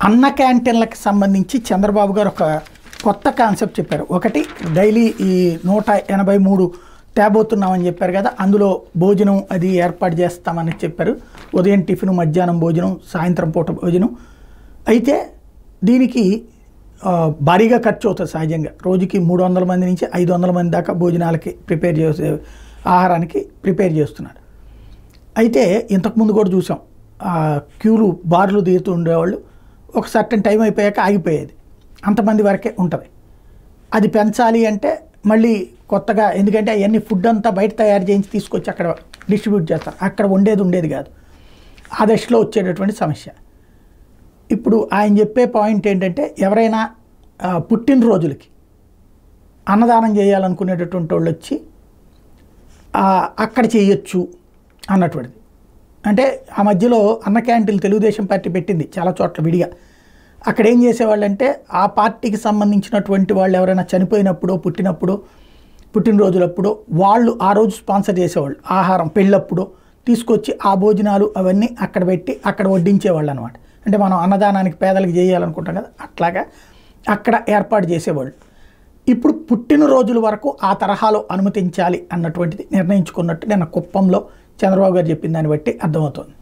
అన్న క్యాంటీన్లకు సంబంధించి చంద్రబాబు గారు ఒక కొత్త కాన్సెప్ట్ చెప్పారు. ఒకటి, డైలీ ఈ 183 తేబోతున్నామని చెప్పారు కదా, అందులో భోజనం అది ఏర్పాటు చేస్తామని చెప్పారు. ఉదయం టిఫిన్, మధ్యాహ్నం భోజనం, సాయంత్రం పూట భోజనం. అయితే దీనికి భారీగా ఖర్చు అవుతుంది. సహజంగా రోజుకి 300 మంది నుంచి 500 మంది దాకా భోజనాలకి ప్రిపేర్ చేసే ఆహారానికి ప్రిపేర్ చేస్తున్నారు. అయితే ఇంతకుముందు కూడా చూసాం, క్యూలు బార్లు దిగుతూ ఉండేవాళ్ళు, ఒక సర్టన్ టైం అయిపోయాక ఆగిపోయేది, అంతమంది వరకే ఉంటుంది. అది పెంచాలి అంటే మళ్ళీ కొత్తగా, ఎందుకంటే అవన్నీ ఫుడ్ అంతా బయట తయారు చేయించి తీసుకొచ్చి అక్కడ డిస్ట్రిబ్యూట్ చేస్తారు, అక్కడ ఉండేది కాదు. ఆ దశలో వచ్చేటటువంటి సమస్య. ఇప్పుడు ఆయన చెప్పే పాయింట్ ఏంటంటే, ఎవరైనా పుట్టినరోజులకి అన్నదానం చేయాలనుకునేటటువంటి వాళ్ళు వచ్చి అక్కడ చేయొచ్చు అన్నటువంటిది. అంటే ఆ మధ్యలో అన్న క్యాంటీన్లు తెలుగుదేశం పార్టీ పెట్టింది చాలా చోట్ల విడిగా. అక్కడ ఏం చేసేవాళ్ళంటే, ఆ పార్టీకి సంబంధించినటువంటి వాళ్ళు ఎవరైనా చనిపోయినప్పుడు, పుట్టినరోజులప్పుడు వాళ్ళు ఆ రోజు స్పాన్సర్ చేసేవాళ్ళు. ఆహారం పెళ్ళప్పుడు తీసుకొచ్చి ఆ భోజనాలు అవన్నీ అక్కడ పెట్టి అక్కడ వడ్డించేవాళ్ళు అనమాట. అంటే మనం అన్నదానానికి పేదలకు చేయాలనుకుంటాం కదా, అట్లాగా అక్కడ ఏర్పాటు చేసేవాళ్ళు. ఇప్పుడు పుట్టినరోజుల వరకు ఆ తరహాలో అనుమతించాలి అన్నటువంటిది నిర్ణయించుకున్నట్టు నిన్న కుప్పంలో చంద్రబాబు గారు చెప్పిన దాన్ని బట్టి అర్థమవుతోంది.